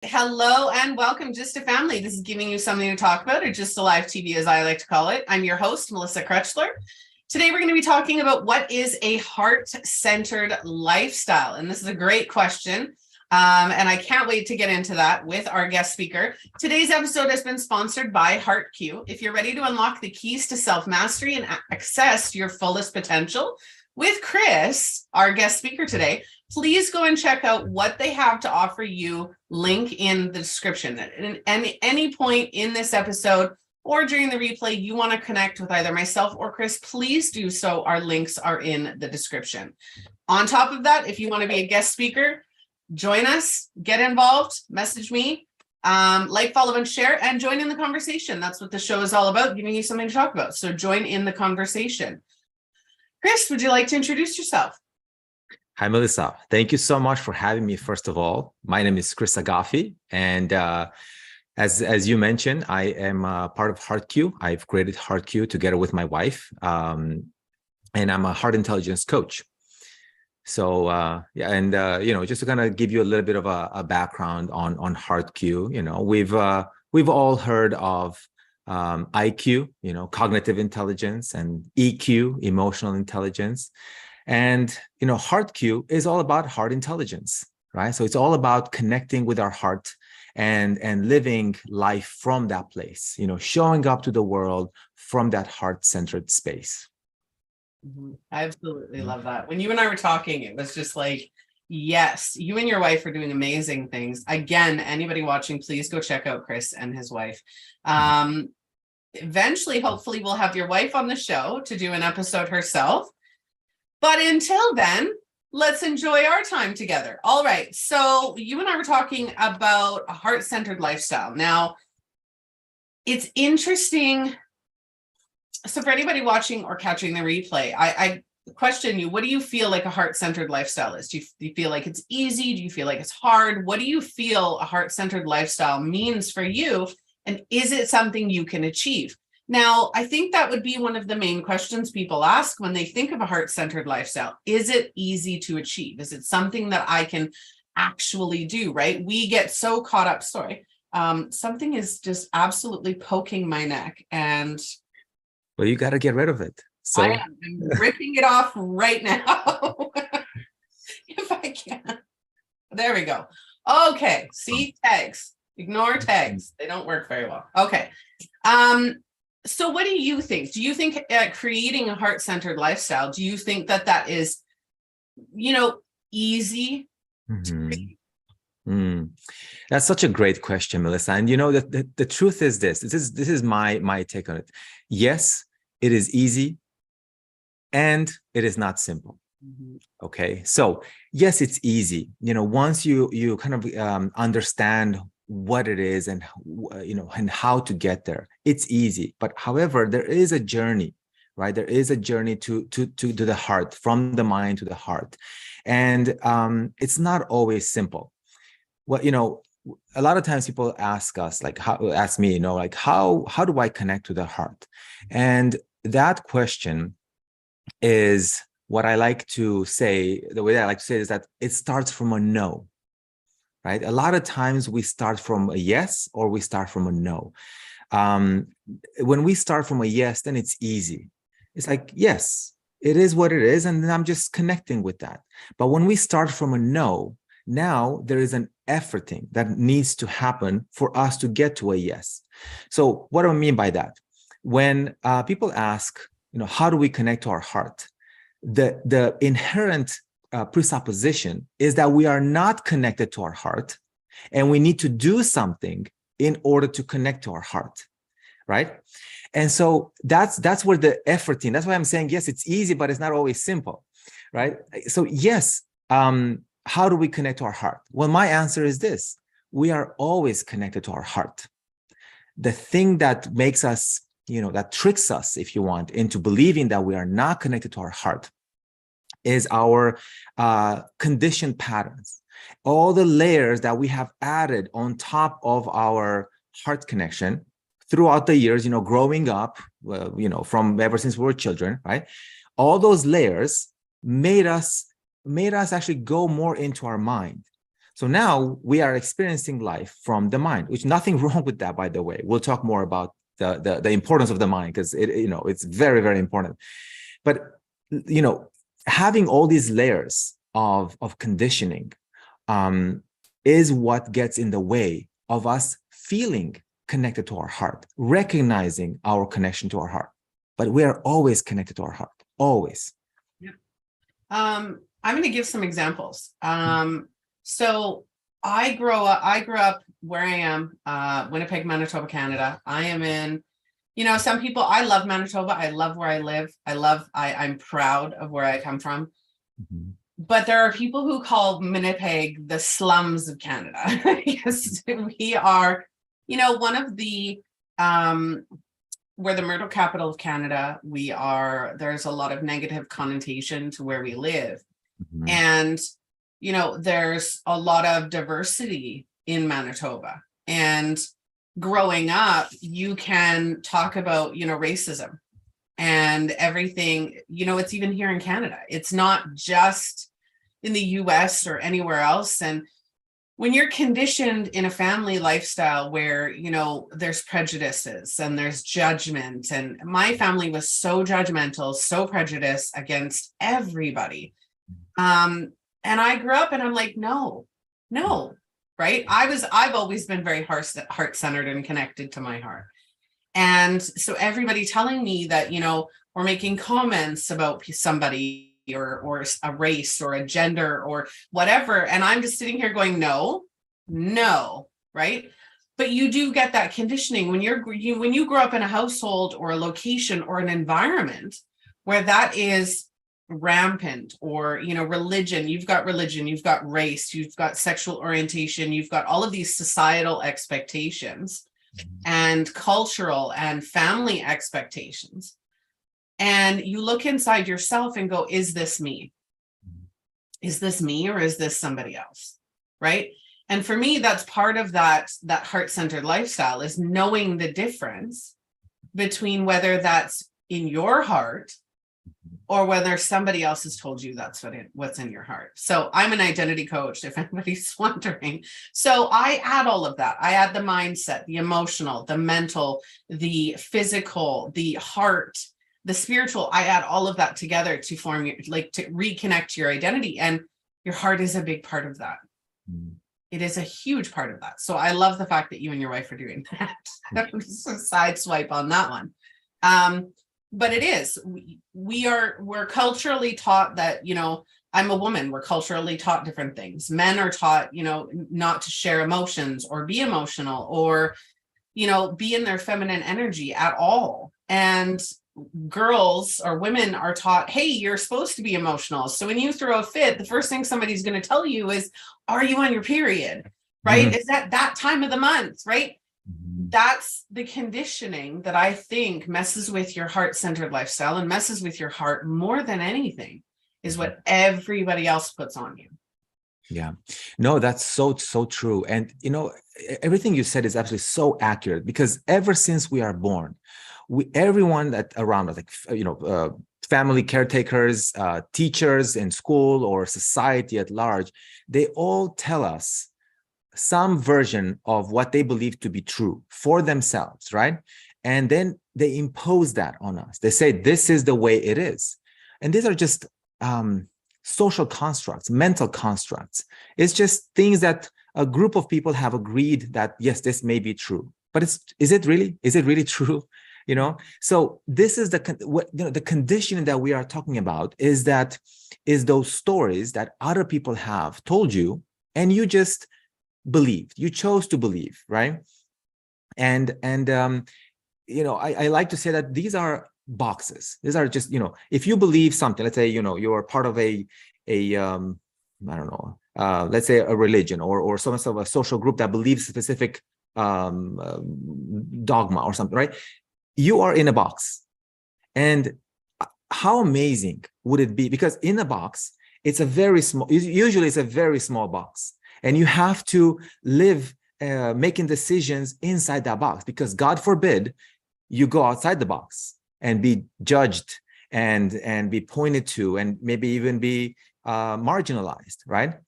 Hello and welcome, Just a Family. This is giving you something to talk about, or Just a Live TV as I like to call it. I'm your host, Melissa Krechler. Today we're going to be talking about what is a heart-centered lifestyle. And this is a great question. And I can't wait to get into that with our guest speaker. Today's episode has been sponsored by HeartQ. If you're ready to unlock the keys to self-mastery and access your fullest potential with Chris, our guest speaker today, please go and check out what they have to offer you. Link in the description. At any point in this episode or during the replay, you want to connect with either myself or Chris, please do so. Our links are in the description. On top of that, if you want to be a guest speaker, join us, get involved, message me, like, follow, and share, and join in the conversation. That's what the show is all about, giving you something to talk about. So join in the conversation. Chris, would you like to introduce yourself? Hi, Melissa. Thank you so much for having me. First of all, my name is Cris Agafi, and as you mentioned, I am part of HeartQ. I've created HeartQ together with my wife, and I'm a heart intelligence coach. So just to kind of give you a little bit of a background on HeartQ. We've all heard of IQ, cognitive intelligence, and EQ, emotional intelligence. And, HeartQ is all about heart intelligence, right? So it's all about connecting with our heart and living life from that place, showing up to the world from that heart-centered space. I absolutely love that. When you and I were talking, it was just like, yes, you and your wife are doing amazing things. Again, anybody watching, please go check out Chris and his wife. Eventually, hopefully, we'll have your wife on the show to do an episode herself. But until then, let's enjoy our time together. All right. So you and I were talking about a heart-centered lifestyle. Now, it's interesting. So for anybody watching or catching the replay, I question you, what do you feel like a heart-centered lifestyle is? Do you feel like it's easy? Do you feel like it's hard? What do you feel a heart-centered lifestyle means for you? And is it something you can achieve? Now, I think that would be one of the main questions people ask when they think of a heart-centered lifestyle. Is it easy to achieve? Is it something that I can actually do, right? We get so caught up. Something is just absolutely poking my neck. And well, you got to get rid of it. So I'm ripping it off right now. If I can. There we go. Okay. See, tags. Ignore tags. They don't work very well. Okay. So what do you think? Do you think creating a heart-centered lifestyle, do you think that is, easy? That's such a great question, Melissa. And the truth is this is my take on it. Yes, it is easy and it is not simple. Okay. So yes, it's easy. Once you kind of understand what it is and how to get there, it's easy. But however, there is a journey, right? There is a journey to the heart, from the mind to the heart, and it's not always simple. Well, a lot of times people ask us, how do I connect to the heart? And that question is what I like to say. The way I like to say it is that it starts from a no. Right? A lot of times we start from a yes or we start from a no. When we start from a yes, then it's easy. It's like, yes, it is what it is. And then I'm just connecting with that. But when we start from a no, now there is an efforting that needs to happen for us to get to a yes. So what do I mean by that? When people ask, how do we connect to our heart? The inherent presupposition is that we are not connected to our heart and we need to do something in order to connect to our heart, right? And so that's where the efforting, that's why I'm saying, yes, it's easy, but it's not always simple, right? So yes, how do we connect to our heart? Well, my answer is this: we are always connected to our heart. The thing that makes us, that tricks us, if you want, into believing that we are not connected to our heart is our conditioned patterns, all the layers that we have added on top of our heart connection throughout the years, growing up, from ever since we were children, right? All those layers made us actually go more into our mind. So now we are experiencing life from the mind, which nothing wrong with that, by the way. We'll talk more about the importance of the mind, because it's very, very important. But having all these layers of conditioning is what gets in the way of us feeling connected to our heart, recognizing our connection to our heart. But we are always connected to our heart, always. Yeah. I'm going to give some examples. So I grew up where I am, Winnipeg, Manitoba, Canada. I am in, some people, I love Manitoba. I love where I live. I'm proud of where I come from. Mm-hmm. But there are people who call Winnipeg the slums of Canada. Yes, we are, one of the, we're the myrtle capital of Canada. There's a lot of negative connotation to where we live. Mm-hmm. And, there's a lot of diversity in Manitoba. And growing up, you can talk about, racism and everything, it's even here in Canada. It's not just in the US or anywhere else. And when you're conditioned in a family lifestyle where, there's prejudices and there's judgment, and my family was so judgmental, so prejudiced against everybody. And I grew up and I'm like, no, right? I've always been very heart-centered and connected to my heart. And so everybody telling me that, we're making comments about somebody or a race or a gender or whatever. And I'm just sitting here going, no, right? But you do get that conditioning when you grow up in a household or a location or an environment where that is rampant, or religion, you've got race, you've got sexual orientation, you've got all of these societal expectations and cultural and family expectations, and you look inside yourself and go, is this me or is this somebody else, right? And for me, that's part of that heart-centered lifestyle, is knowing the difference between whether that's in your heart or whether somebody else has told you that's what's in your heart. So I'm an identity coach, if anybody's wondering. So I add all of that. I add the mindset, the emotional, the mental, the physical, the heart, the spiritual. I add all of that together to form to reconnect your identity. And your heart is a big part of that. It is a huge part of that. So I love the fact that you and your wife are doing that. Just a side swipe on that one. But it is, we're culturally taught that, I'm a woman. We're culturally taught different things. Men are taught, not to share emotions or be emotional or, be in their feminine energy at all. And girls or women are taught, hey, you're supposed to be emotional. So when you throw a fit, the first thing somebody's going to tell you is, are you on your period? Right? Mm-hmm. Is that time of the month? Right? That's the conditioning that I think messes with your heart-centered lifestyle and messes with your heart more than anything, is what everybody else puts on you. Yeah, no, that's so true. And, everything you said is absolutely so accurate, because ever since we are born, everyone that around us, family caretakers, teachers in school or society at large, they all tell us some version of what they believe to be true for themselves, right? And then they impose that on us. They say, this is the way it is. And these are just social constructs, mental constructs. It's just things that a group of people have agreed that, yes, this may be true. But is it really true? So this is the conditioning that we are talking about, is those stories that other people have told you, and you just believed, you chose to believe, right? And I like to say that these are boxes. These are just, if you believe something, let's say, you're part of I don't know, let's say a religion or some sort of a social group that believes specific dogma or something, right? You are in a box. And how amazing would it be? Because in a box, usually it's a very small box. And you have to live making decisions inside that box, because God forbid you go outside the box and be judged and be pointed to, and maybe even be marginalized, right?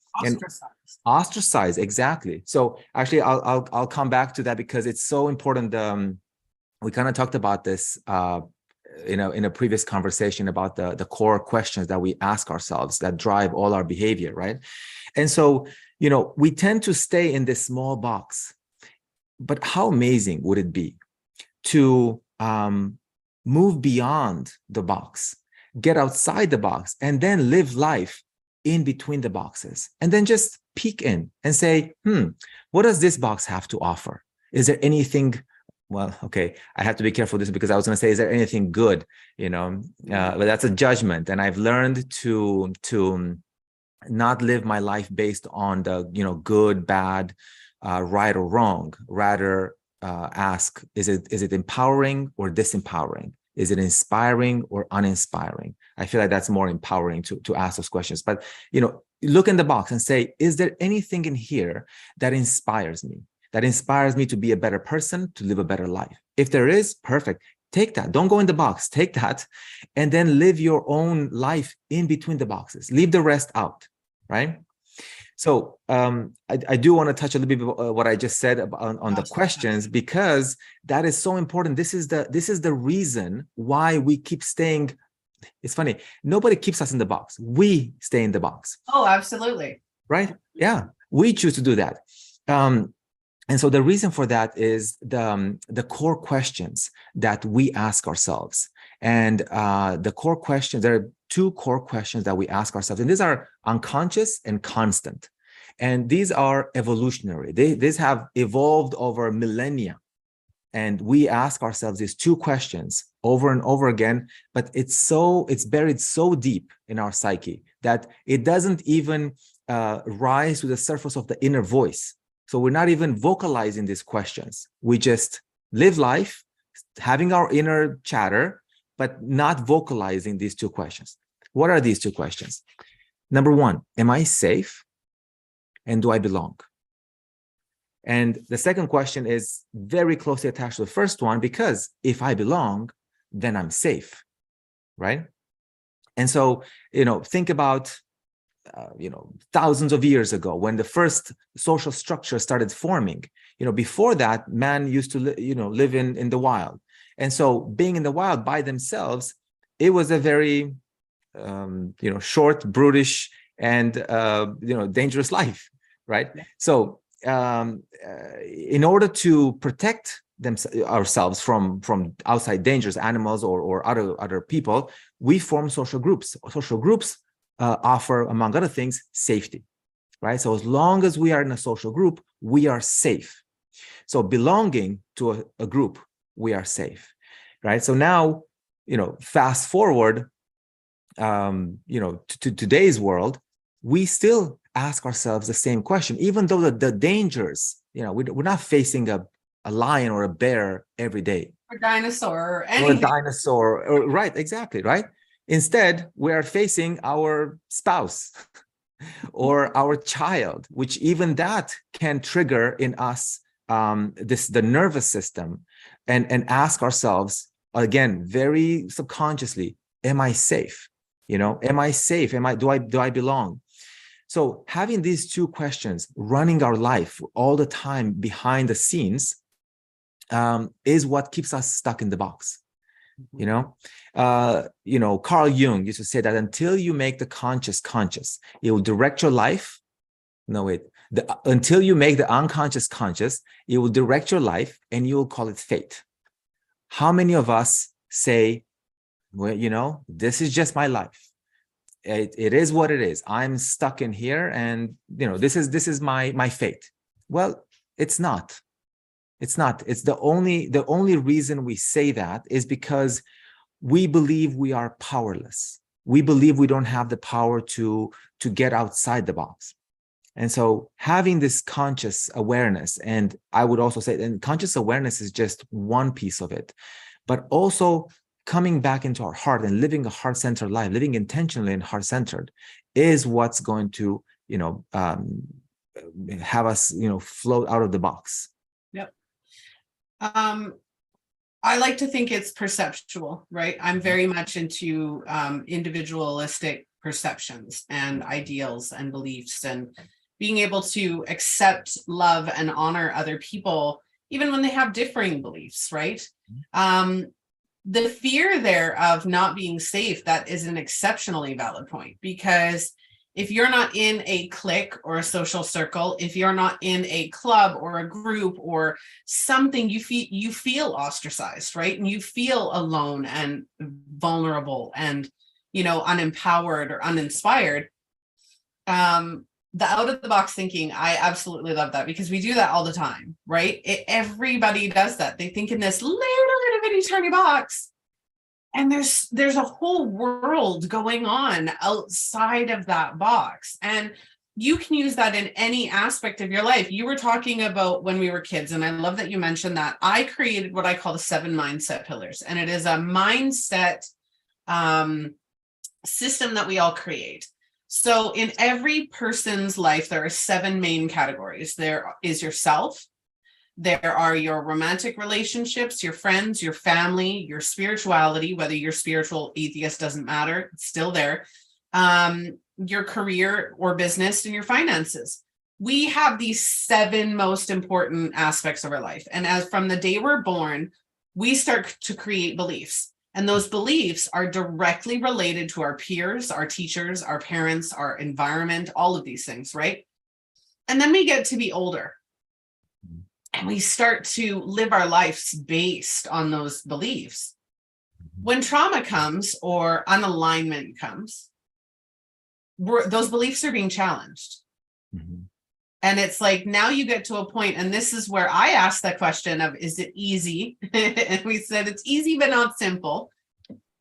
Ostracized, exactly. So actually, I'll come back to that because it's so important. We kind of talked about this in a previous conversation about the core questions that we ask ourselves that drive all our behavior, right? And so, we tend to stay in this small box. But how amazing would it be to move beyond the box, get outside the box, and then live life in between the boxes, and then just peek in and say, what does this box have to offer? Is there anything? Well, okay, I have to be careful with this because I was going to say, is there anything good? But that's a judgment, and I've learned to not live my life based on the good, bad, right or wrong. Rather, ask: is it empowering or disempowering? Is it inspiring or uninspiring? I feel like that's more empowering to ask those questions. But look in the box and say, is there anything in here that inspires me? That inspires me to be a better person, to live a better life. If there is, perfect. Take that. Don't go in the box. Take that, and then live your own life in between the boxes. Leave the rest out, right? So I do want to touch a little bit about what I just said on the questions, because that is so important. This is the reason why we keep staying. It's funny. Nobody keeps us in the box. We stay in the box. Oh, absolutely. Right? Yeah. We choose to do that. And so the reason for that is the core questions that we ask ourselves. And the core questions, there are two core questions that we ask ourselves. And these are unconscious and constant. And these are evolutionary. These have evolved over millennia. And we ask ourselves these two questions over and over again, but it's buried so deep in our psyche that it doesn't even rise to the surface of the inner voice. So we're not even vocalizing these questions. We just live life, having our inner chatter, but not vocalizing these two questions. What are these two questions? Number one, am I safe? And do I belong? And the second question is very closely attached to the first one, because if I belong, then I'm safe, right? And so, think about thousands of years ago when the first social structure started forming. Before that, man used to live in the wild. And so being in the wild by themselves, it was a very short, brutish, and dangerous life, right? So in order to protect ourselves from outside dangers, animals or other people, we form social groups. Social groups offer, among other things, safety, right? So as long as we are in a social group, we are safe. So belonging to a group, we are safe, right? So now, fast forward, to today's world, we still ask ourselves the same question, even though the dangers, we're not facing a lion or a bear every day. Or dinosaur or anything. Or a dinosaur, right, exactly, right? Instead, we are facing our spouse or our child, which even that can trigger in us the nervous system, and ask ourselves, again, very subconsciously, am I safe? Am I safe? Do I belong? So having these two questions running our life all the time behind the scenes is what keeps us stuck in the box. Carl Jung used to say that until you make the conscious, it will direct your life. Until you make the unconscious conscious, it will direct your life, and you will call it fate. How many of us say, well, this is just my life. It is what it is. I'm stuck in here, and this is my fate. Well, it's not. It's not. It's the only reason we say that is because we believe we are powerless. We believe we don't have the power to get outside the box. And so having this conscious awareness, and I would also say, and conscious awareness is just one piece of it, but also coming back into our heart and living a heart-centered life, living intentionally and heart-centered, is what's going to, have us, float out of the box. Yep. I like to think it's perceptual, right? I'm very much into individualistic perceptions and ideals and beliefs, and being able to accept, love, and honor other people, even when they have differing beliefs, right? The fear there of not being safe, that is an exceptionally valid point, because if you're not in a clique or a social circle, if you're not in a club or a group or something, you feel ostracized, right? And you feel alone and vulnerable and, unempowered or uninspired. The out of the box thinking, I absolutely love that, because we do that all the time, right? Everybody does that. They think in this little bitty tiny box, and there's a whole world going on outside of that box. And you can use that in any aspect of your life. You were talking about when we were kids, and I love that you mentioned that. I created what I call the 7 mindset pillars, and it is a mindset system that we all create. So in every person's life, there are 7 main categories. There is yourself. There are your romantic relationships, your friends, your family, your spirituality, whether you're spiritual, atheist, doesn't matter, it's still there. Your career or business, and your finances. We have these 7 most important aspects of our life. And as from the day we're born, we start to create beliefs. And those beliefs are directly related to our peers, our teachers, our parents, our environment, all of these things, right? And then we get to be older, and we start to live our lives based on those beliefs. When trauma comes or unalignment comes, those beliefs are being challenged. Mm-hmm. And it's like, now you get to a point, and this is where I asked that question of, is it easy? And we said it's easy, but not simple.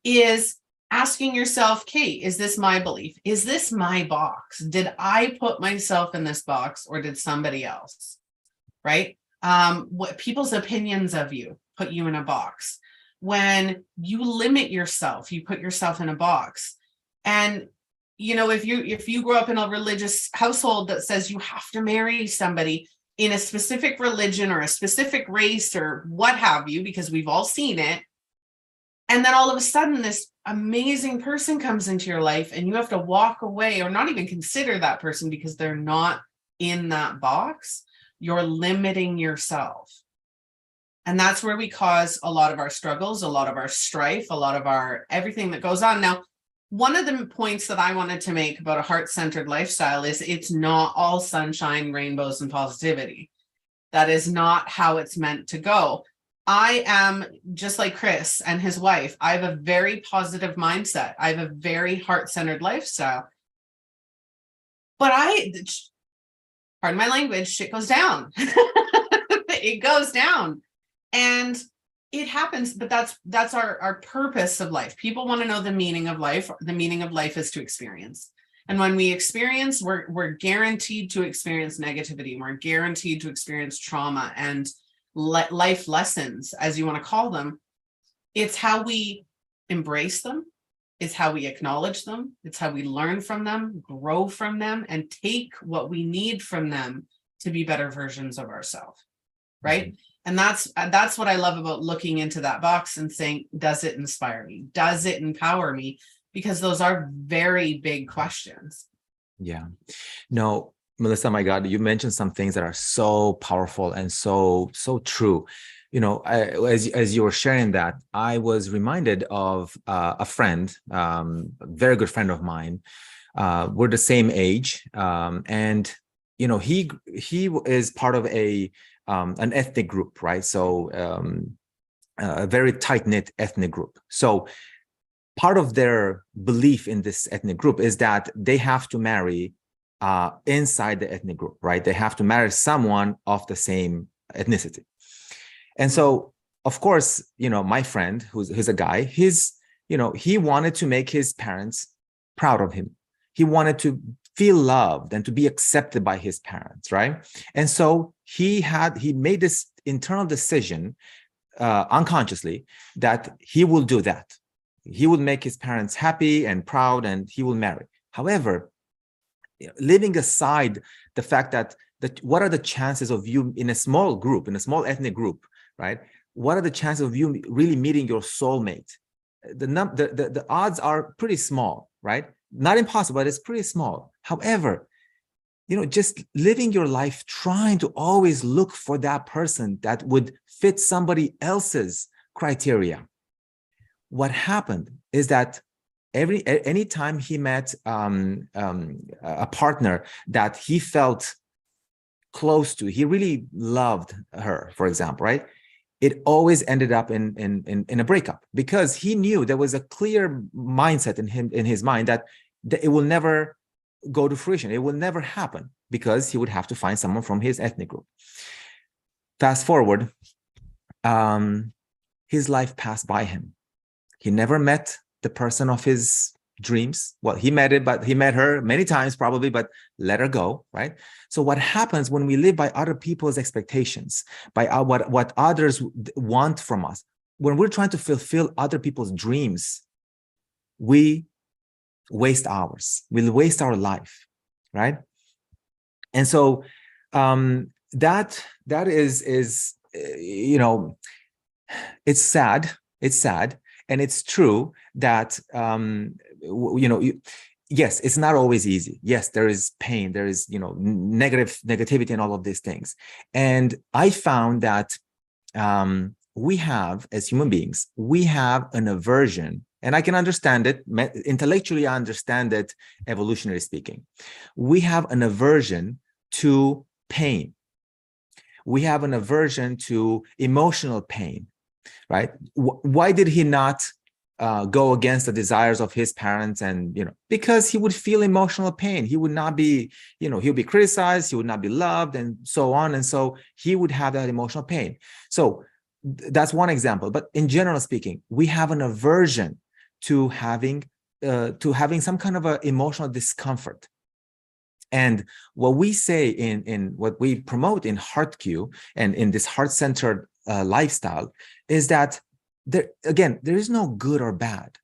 Is asking yourself, okay, is this my belief? Is this my box? Did I put myself in this box, or did somebody else? Right? What people's opinions of you put you in a box. When you limit yourself, you put yourself in a box. And if you grow up in a religious household that says you have to marry somebody in a specific religion or a specific race or what have you, because we've all seen it, and then all of a sudden this amazing person comes into your life, and you have to walk away or not even consider that person because they're not in that box, you're limiting yourself. And that's where we cause a lot of our struggles, a lot of our strife, a lot of our everything that goes on. Now, one of the points that I wanted to make about a heart-centered lifestyle is it's not all sunshine, rainbows, and positivity. That is not how it's meant to go. I am just like Chris and his wife. I have a very positive mindset. I have a very heart-centered lifestyle. But pardon my language, shit goes down. It goes down. And it happens, but that's our purpose of life. People want to know the meaning of life. The meaning of life is to experience. And when we experience, we're guaranteed to experience negativity. We're guaranteed to experience trauma and life lessons, as you want to call them. It's how we embrace them. It's how we acknowledge them. It's how we learn from them, grow from them, and take what we need from them to be better versions of ourselves. Right? Mm-hmm. And that's what I love about looking into that box and saying, does it inspire me? Does it empower me? Because those are very big questions. Yeah. No, Melissa, my God, you mentioned some things that are so powerful and so true. As you were sharing that, I was reminded of a friend, a very good friend of mine. We're the same age, and he is part of an ethnic group, right? So a very tight-knit ethnic group. So part of their belief in this ethnic group is that they have to marry inside the ethnic group, right? They have to marry someone of the same ethnicity. And so, of course, my friend, who's a guy, he wanted to make his parents proud of him. He wanted to feel loved and to be accepted by his parents, right? And so he made this internal decision unconsciously that he will do that. He will make his parents happy and proud, and he will marry. However, leaving aside the fact that what are the chances of you in a small group, in a small ethnic group, right? What are the chances of you really meeting your soulmate? The odds are pretty small, right? Not impossible, but it's pretty small. However, just living your life trying to always look for that person that would fit somebody else's criteria. What happened is that anytime he met a partner that he felt close to, he really loved her, for example, right? It always ended up in a breakup, because he knew there was a clear mindset in his mind that it will never go to fruition. It will never happen, because he would have to find someone from his ethnic group. Fast forward, his life passed by him. He never met the person of his dreams. Well, he met her many times probably, but let her go, right? So what happens when we live by other people's expectations, by what others want from us, when we're trying to fulfill other people's dreams, we waste hours, we'll waste our life, right? And so that is it's sad, and it's true that yes, it's not always easy. Yes, there is pain, there is negativity and all of these things. And I found that we have, as human beings, we have an aversion, and I can understand it intellectually, I understand it evolutionary speaking. We have an aversion to pain. We have an aversion to emotional pain, right? Why did he not go against the desires of his parents? And because he would feel emotional pain. He would not be, he'll be criticized, he would not be loved, and so on. And so he would have that emotional pain. So that's one example. But in general speaking, we have an aversion to having some kind of an emotional discomfort. And what we say in what we promote in HeartQ and in this heart-centered lifestyle is that there is no good or bad.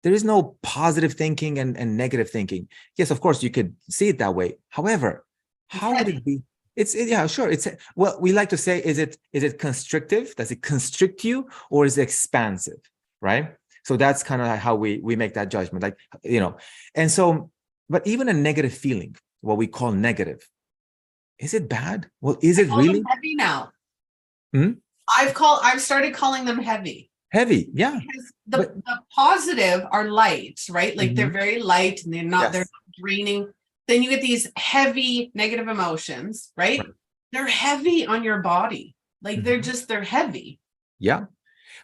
There is no positive thinking and negative thinking. Yes, of course, you could see it that way. However, how would it be? Yeah, sure. Well, we like to say, is it constrictive? Does it constrict you, or is it expansive? Right? So that's kind of how we make that judgment, and so, but even a negative feeling, what we call negative, is it bad? Well, is it really heavy now? Hmm? I've started calling them heavy. Heavy, yeah. Because the positive are light, right? Like they're very light and they're not draining. Then you get these heavy negative emotions, right? They're heavy on your body. Like they're heavy. Yeah.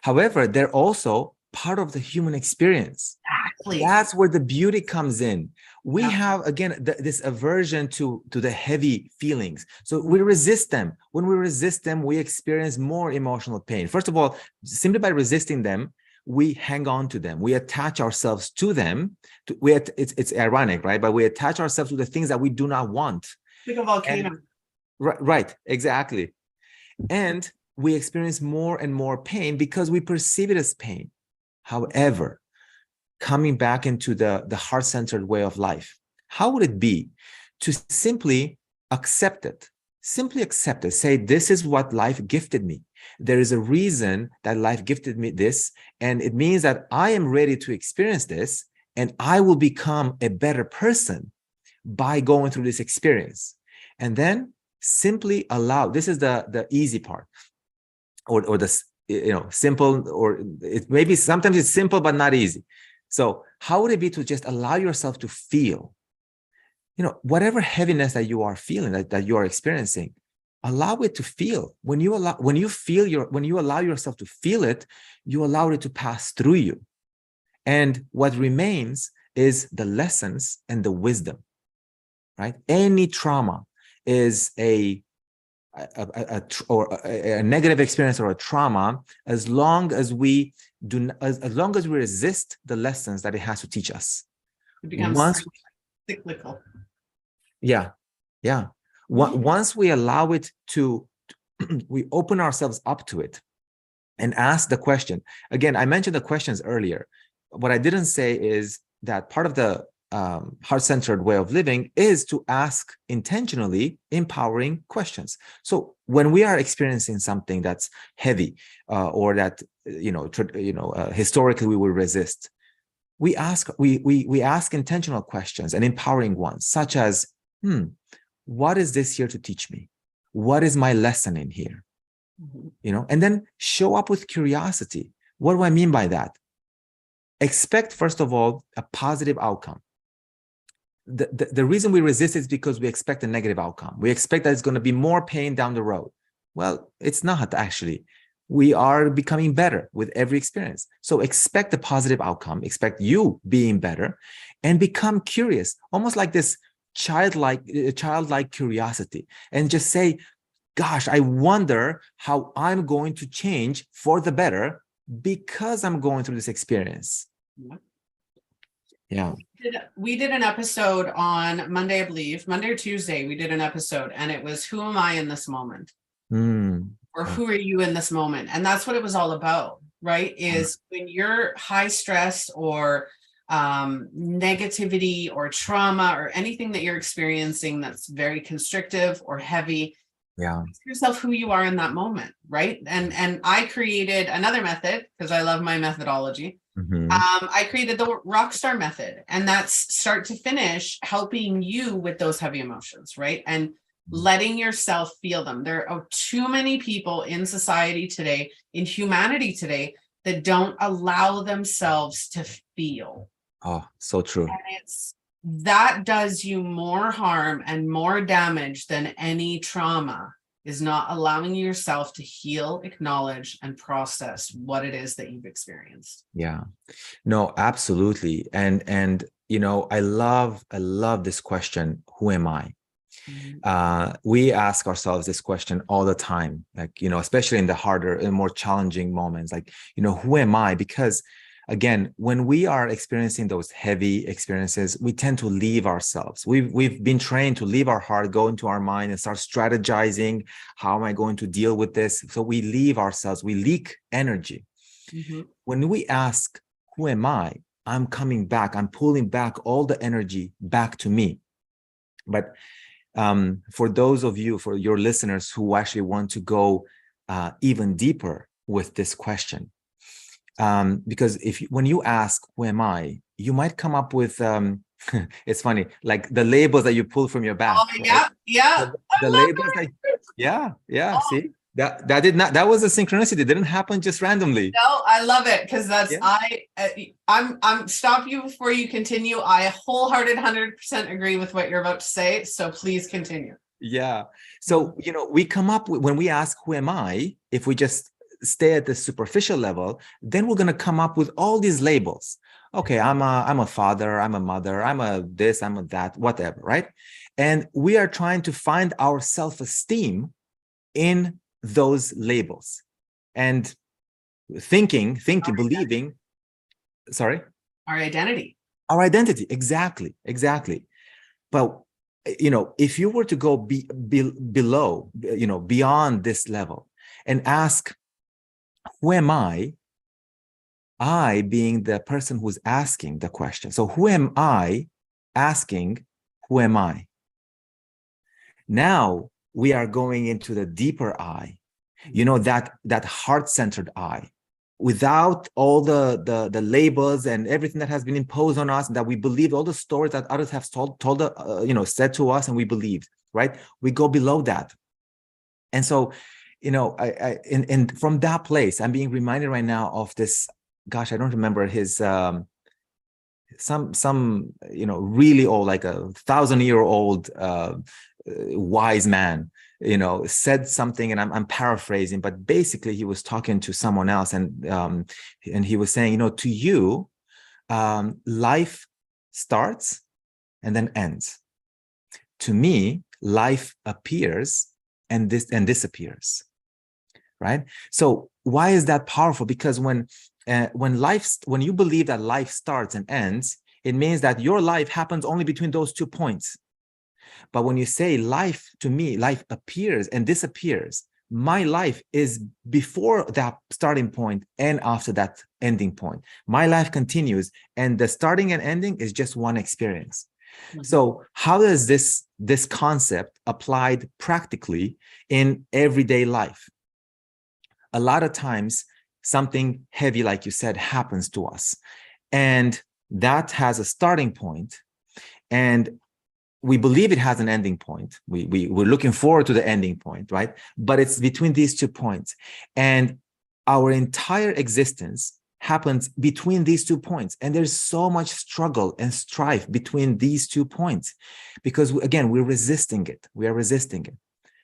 However, they're also part of the human experience. Exactly. That's where the beauty comes in. We have, again, this aversion to the heavy feelings. So we resist them. When we resist them, we experience more emotional pain. First of all, simply by resisting them, we hang on to them. We attach ourselves to them. It's ironic, right? But we attach ourselves to the things that we do not want. Like a volcano. Right, exactly. And we experience more and more pain because we perceive it as pain. However, coming back into the heart-centered way of life, how would it be to simply accept it? Simply accept it. Say, this is what life gifted me. There is a reason that life gifted me this, and it means that I am ready to experience this, and I will become a better person by going through this experience. And then simply allow, this is the easy part, or the simple, or it maybe sometimes it's simple but not easy. So how would it be to just allow yourself to feel, whatever heaviness that you are feeling, that you are experiencing, allow it to feel. When you allow yourself to feel it, you allow it to pass through you. And what remains is the lessons and the wisdom, right? Any trauma is a negative experience or a trauma, as long as we resist the lessons that it has to teach us. It becomes cyclical. Yeah. Once we allow it to, we open ourselves up to it and ask the question. Again, I mentioned the questions earlier. What I didn't say is that part of the heart-centered way of living is to ask intentionally empowering questions. So when we are experiencing something that's heavy, or that historically we will resist, we ask intentional questions and empowering ones, such as, what is this here to teach me? What is my lesson in here? And then show up with curiosity. What do I mean by that? Expect, first of all, a positive outcome. The reason we resist is because we expect a negative outcome. We expect that it's going to be more pain down the road. Well, it's not actually. We are becoming better with every experience. So expect a positive outcome, expect you being better, and become curious, almost like this childlike curiosity, and just say, gosh, I wonder how I'm going to change for the better because I'm going through this experience. Yeah. We did an episode on Monday, I believe, Monday or Tuesday, we did an episode, and it was, who am I in this moment? Or who are you in this moment? And that's what it was all about, right? Is when you're high stress or negativity or trauma or anything that you're experiencing that's very constrictive or heavy, ask yourself who you are in that moment, right? And I created another method because I love my methodology. I created the Rockstar method, and that's start to finish helping you with those heavy emotions, right? And letting yourself feel them. There are too many people in society today, in humanity today, that don't allow themselves to feel. Oh, so true. And that does you more harm and more damage than any trauma, is not allowing yourself to heal, acknowledge, and process what it is that you've experienced. Yeah, no, absolutely. And I love this question, who am I? We ask ourselves this question all the time, like, especially in the harder and more challenging moments, like, who am I? Because again, when we are experiencing those heavy experiences, we tend to leave ourselves. We've been trained to leave our heart, go into our mind and start strategizing. How am I going to deal with this? So we leave ourselves, we leak energy. When we ask, who am I? I'm coming back, I'm pulling back all the energy back to me. But for those of you, for your listeners who actually want to go even deeper with this question, because when you ask, who am I, you might come up with, it's funny, like the labels that you pull from your back. Oh, yeah, right? The labels, see? That was a synchronicity. It didn't happen just randomly. No, I love it, because that's, I'm stop you before you continue. I wholehearted 100% agree with what you're about to say. So please continue. Yeah. So, we come up with, when we ask, who am I, if we just stay at the superficial level, then we're going to come up with all these labels. Okay, I'm a father, I'm a mother, I'm a this, I'm a that, whatever, right? And we are trying to find our self-esteem in those labels, and thinking, believing, sorry? Our identity. Exactly. But, if you were to go below, beyond this level and ask, who am I? I being the person who's asking the question. So who am I asking, who am I? Now we are going into the deeper I, that heart-centered I, without all the labels and everything that has been imposed on us, that we believe, all the stories that others have said to us and we believed, right? We go below that. And so, and from that place, I'm being reminded right now of this, gosh, I don't remember his, some really old, like 1,000-year-old wise man, said something, and I'm paraphrasing, but basically he was talking to someone else, and he was saying, to you, life starts and then ends. To me, life appears and disappears, right? So why is that powerful? Because when you believe that life starts and ends, it means that your life happens only between those 2 points. But when you say life, to me, life appears and disappears, my life is before that starting point and after that ending point. My life continues, and the starting and ending is just one experience. So how does this concept applied practically in everyday life? A lot of times, something heavy, like you said, happens to us, and that has a starting point, and we believe it has an ending point. We're looking forward to the ending point, right? But it's between these 2 points. And our entire existence happens between these 2 points. And there's so much struggle and strife between these 2 points because, again, we're resisting it. We are resisting it.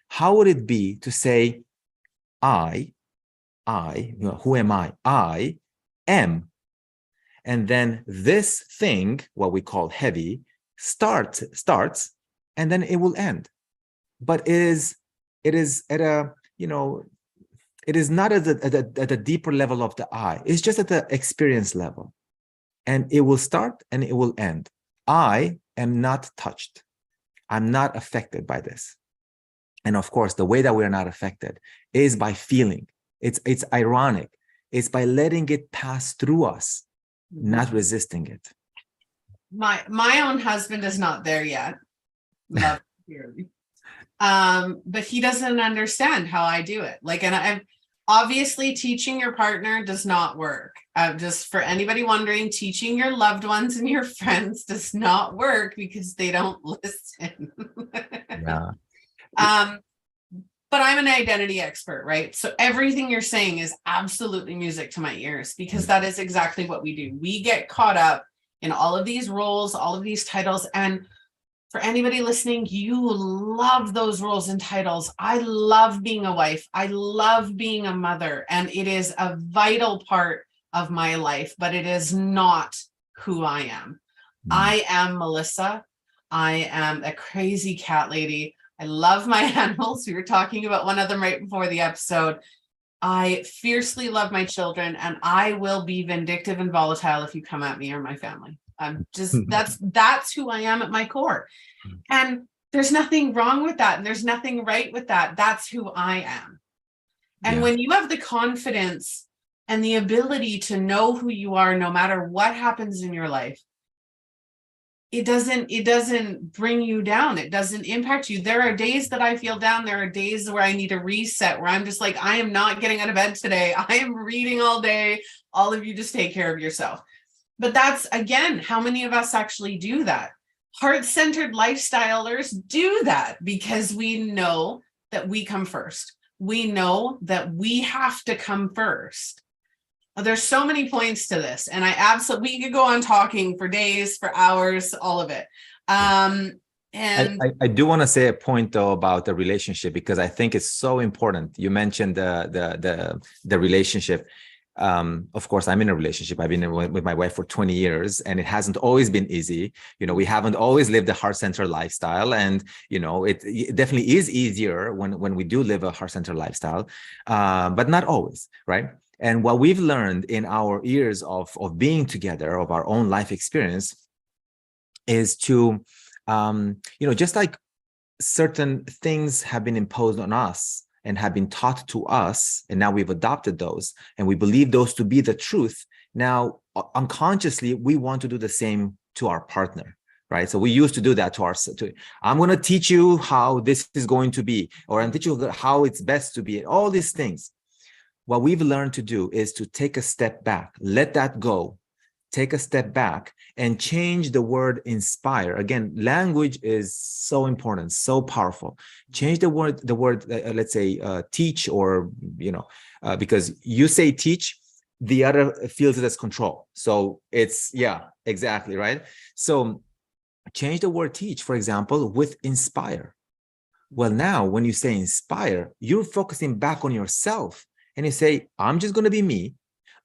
How would it be to say, who am I? I am. And then this thing, what we call heavy, starts, and then it will end. But it is at a, it is not at the deeper level of the I. It's just at the experience level. And it will start and it will end. I am not touched. I'm not affected by this. And of course, the way that we are not affected is by feeling. It's ironic. It's by letting it pass through us, not resisting it. My own husband is not there yet. Love dearly. But he doesn't understand how I do it. And I'm obviously teaching your partner does not work. Just for anybody wondering, teaching your loved ones and your friends does not work because they don't listen. Yeah. But I'm an identity expert, right? So everything you're saying is absolutely music to my ears because that is exactly what we do. We get caught up in all of these roles, all of these titles. And for anybody listening, you love those roles and titles. I love being a wife. I love being a mother. And it is a vital part of my life, but it is not who I am. I am Melissa. I am a crazy cat lady. I love my animals. We were talking about one of them right before the episode. I fiercely love my children, and I will be vindictive and volatile if you come at me or my family. I'm just, that's who I am at my core. And there's nothing wrong with that. And there's nothing right with that. That's who I am. And when you have the confidence and the ability to know who you are, no matter what happens in your life, it doesn't bring you down. It doesn't impact you. There are days that I feel down. There are days where I need a reset, where I'm just like, I am not getting out of bed today. I am reading all day. All of you just take care of yourself. But that's, again, how many of us actually do that? Heart-centered lifestylers do that because we know that we come first. We know that we have to come first. There's so many points to this, and we could go on talking for days, for hours, all of it. And I do want to say a point though about the relationship, because I think it's so important. You mentioned the relationship. Of course, I'm in a relationship. I've been with my wife for 20 years, and it hasn't always been easy. We haven't always lived a heart-centered lifestyle, and it definitely is easier when we do live a heart-centered lifestyle, but not always, right? And what we've learned in our years of being together, of our own life experience, is to, just like certain things have been imposed on us and have been taught to us, and now we've adopted those, and we believe those to be the truth. Now, unconsciously, we want to do the same to our partner, right? So we used to do that I'm going to teach you how this is going to be, or I'm teach you how it's best to be, all these things. What we've learned to do is to take a step back, let that go, take a step back, and change the word inspire. Again, language is so important, so powerful. Change the word, let's say teach, or, because you say teach, the other feels it as control. So it's, yeah, exactly, right? So change the word teach, for example, with inspire. Well, now when you say inspire, you're focusing back on yourself. And you say, I'm just going to be me.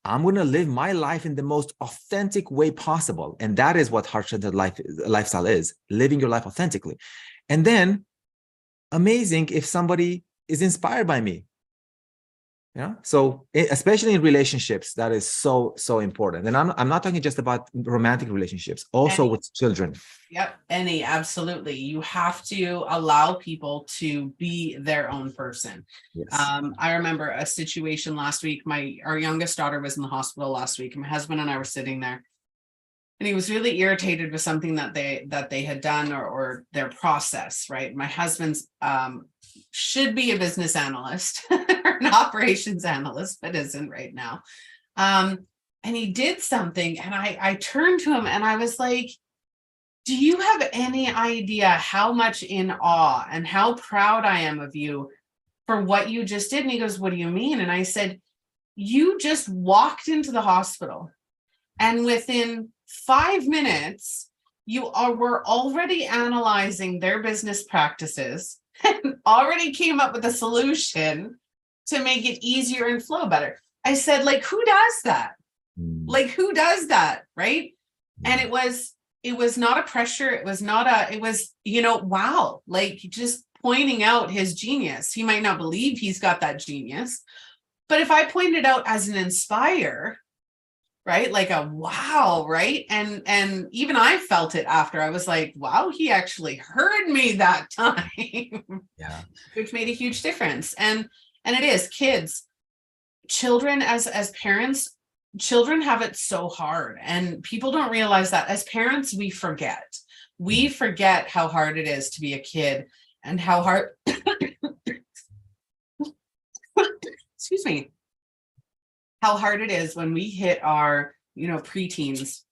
I'm going to live my life in the most authentic way possible. And that is what heart-centered lifestyle is, living your life authentically. And then, amazing if somebody is inspired by me. Yeah. So especially in relationships, that is so, so important. And I'm not talking just about romantic relationships, also with children. Yep. Absolutely. You have to allow people to be their own person. Yes. I remember a situation last week. Our youngest daughter was in the hospital last week, and my husband and I were sitting there, and he was really irritated with something that they had done, or their process, right? My husband's should be a business analyst or an operations analyst, but isn't right now. And he did something, and I turned to him and I was like, do you have any idea how much in awe and how proud I am of you for what you just did? And he goes, what do you mean? And I said, you just walked into the hospital, and within 5 minutes, were already analyzing their business practices and already came up with a solution to make it easier and flow better. I said, like, who does that? Like, who does that? Right. And it was not a pressure. It was, wow, like just pointing out his genius. He might not believe he's got that genius, but if I point it out as an inspire, right, like a wow, right, and even I felt it after. I was like, wow, he actually heard me that time. Yeah. Which made a huge difference. And it is children, as parents, children have it so hard, and people don't realize that. As parents, we forget how hard it is to be a kid, and how hard excuse me, how hard it is when we hit our, preteens.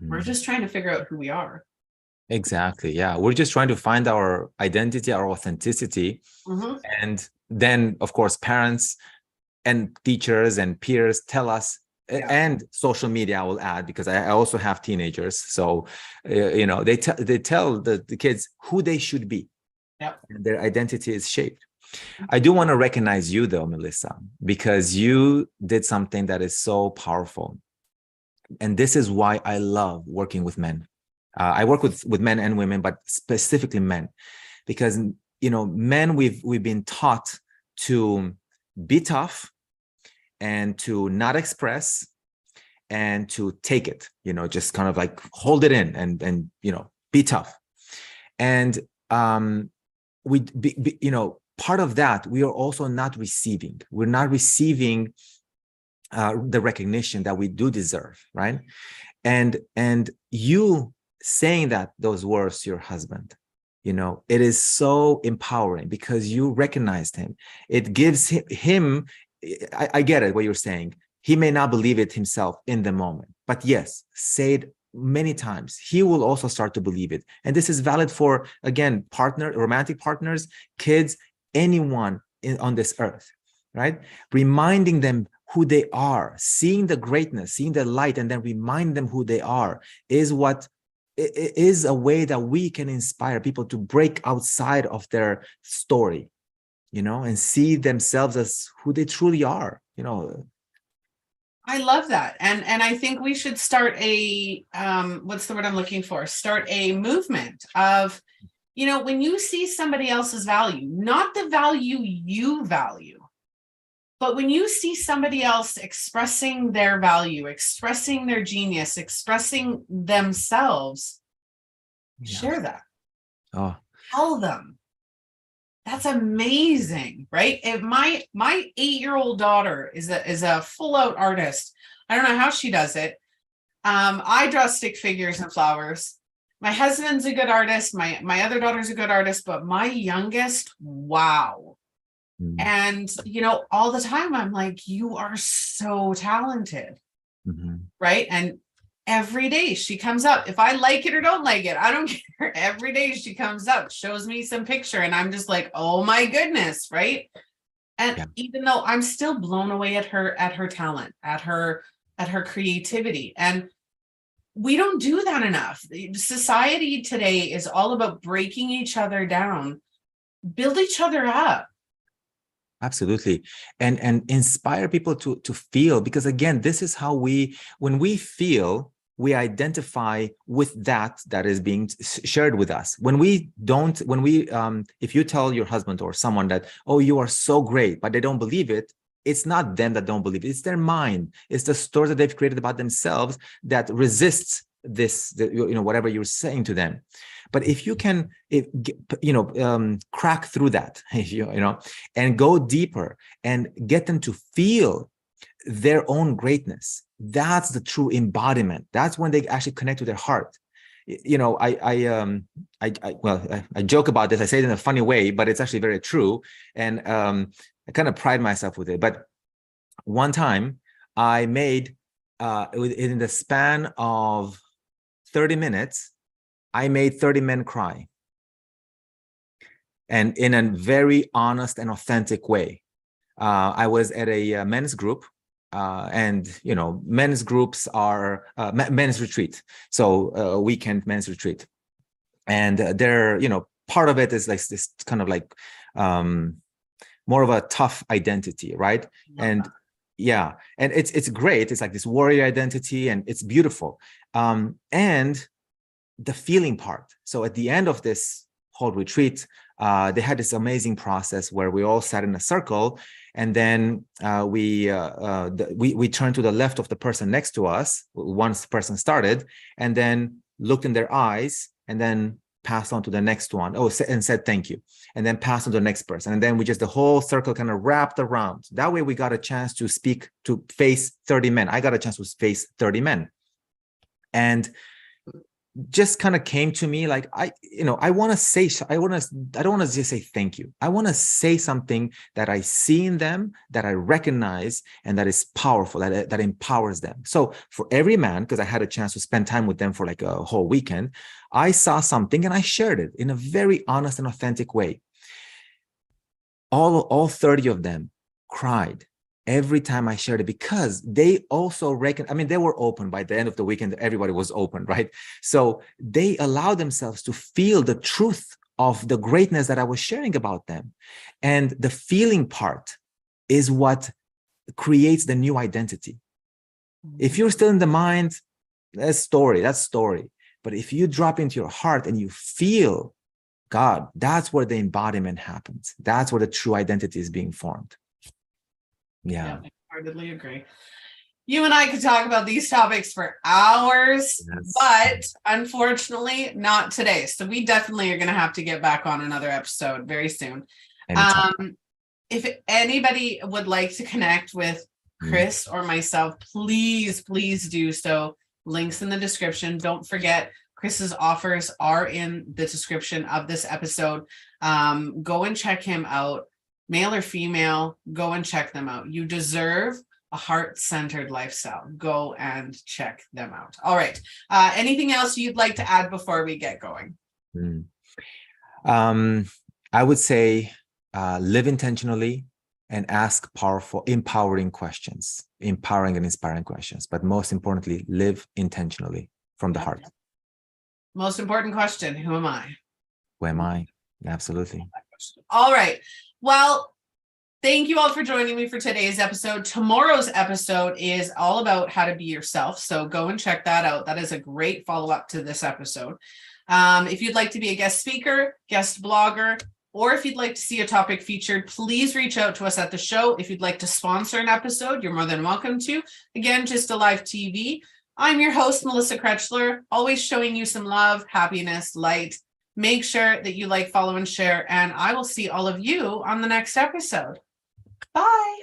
We're just trying to figure out who we are. Exactly. Yeah. We're just trying to find our identity, our authenticity. And then, of course, parents and teachers and peers tell us, and social media, I will add, because I also have teenagers. So, they tell the kids who they should be. And their identity is shaped. I do want to recognize you, though, Melissa, because you did something that is so powerful. And this is why I love working with men. I work with men and women, but specifically men, because, men, we've been taught to be tough and to not express and to take it, just kind of like hold it in and be tough. And part of that, we are also not receiving. We're not receiving the recognition that we do deserve, right? And you saying those words to your husband, it is so empowering because you recognized him. It gives him I get it, what you're saying. He may not believe it himself in the moment, but yes, say it many times. He will also start to believe it. And this is valid for, again, romantic partners, kids, anyone on this earth, right? Reminding them who they are, seeing the greatness, seeing the light, and then remind them who they are is a way that we can inspire people to break outside of their story, and see themselves as who they truly are, I love that. And I think we should start what's the word I'm looking for? Start a movement of, when you see somebody else's value, not the value you value, but when you see somebody else expressing their value, expressing their genius, expressing themselves, share that. Tell them. That's amazing, right? If my 8-year-old daughter is a full out artist. I don't know how she does it. I draw stick figures and flowers. My husband's a good artist. My other daughter's a good artist, but my youngest, wow. And all the time I'm like, you are so talented, right? And every day she comes up. If I like it or don't like it, I don't care. Every day she comes up, shows me some picture, and I'm just like, oh my goodness, right? And even though I'm still blown away at her talent, at her creativity, and we don't do that enough. Society today is all about breaking each other down, build each other up. Absolutely. And inspire people to feel, because again, this is how when we feel, we identify with that is being shared with us. If you tell your husband or someone that, oh, you are so great, but they don't believe it, it's not them that don't believe it. It's their mind. It's the story that they've created about themselves that resists whatever you're saying to them. But if you can, crack through that, and go deeper and get them to feel their own greatness, that's the true embodiment. That's when they actually connect to their heart. I joke about this. I say it in a funny way, but it's actually very true. And I kind of pride myself with it. But one time I made, in the span of 30 minutes, I made 30 men cry. And in a very honest and authentic way. I was at a men's group, and men's groups are men's retreat, so weekend men's retreat, and they're part of it is like this kind of like more of a tough identity, right? And yeah, and it's great. It's like this warrior identity, and it's beautiful. And the feeling part. So at the end of this whole retreat, they had this amazing process where we all sat in a circle, and then we turned to the left of the person next to us once the person started, and then looked in their eyes, and then passed on to the next one. And said thank you, and then passed on to the next person, and then the whole circle kind of wrapped around. That way, we got a chance to face 30 men. I got a chance to face 30 men, and just kind of came to me like, I don't want to just say thank you. I want to say something that I see in them, that I recognize, and that is powerful, that empowers them. So for every man, because I had a chance to spend time with them for like a whole weekend, I saw something and I shared it in a very honest and authentic way. All 30 of them cried every time I shared it, because they also they were open by the end of the weekend. Everybody was open, right? So they allowed themselves to feel the truth of the greatness that I was sharing about them. And the feeling part is what creates the new identity. If you're still in the mind, that's story. But if you drop into your heart and you feel God, that's where the embodiment happens. That's where the true identity is being formed. Yeah, I heartedly agree. You and I could talk about these topics for hours, yes, but unfortunately not today. So we definitely are going to have to get back on another episode very soon. If anybody would like to connect with Cris or myself, please do so. Links in the description. Don't forget, Chris's offers are in the description of this episode. Go and check him out. Male or female, go and check them out. You deserve a heart-centered lifestyle. Go and check them out. All right. Anything else you'd like to add before we get going? I would say live intentionally and ask powerful, empowering questions, empowering and inspiring questions. But most importantly, live intentionally from the heart. Most important question, who am I? Who am I? Absolutely. All right. Well, thank you all for joining me for today's episode. Tomorrow's episode is all about how to be yourself. So go and check that out. That is a great follow-up to this episode. If you'd like to be a guest speaker, guest blogger, or if you'd like to see a topic featured, please reach out to us at the show. If you'd like to sponsor an episode, you're more than welcome to. Again, Just Alive TV. I'm your host, Melissa Krechler, always showing you some love, happiness, light. Make sure that you like, follow, and share, and I will see all of you on the next episode. Bye.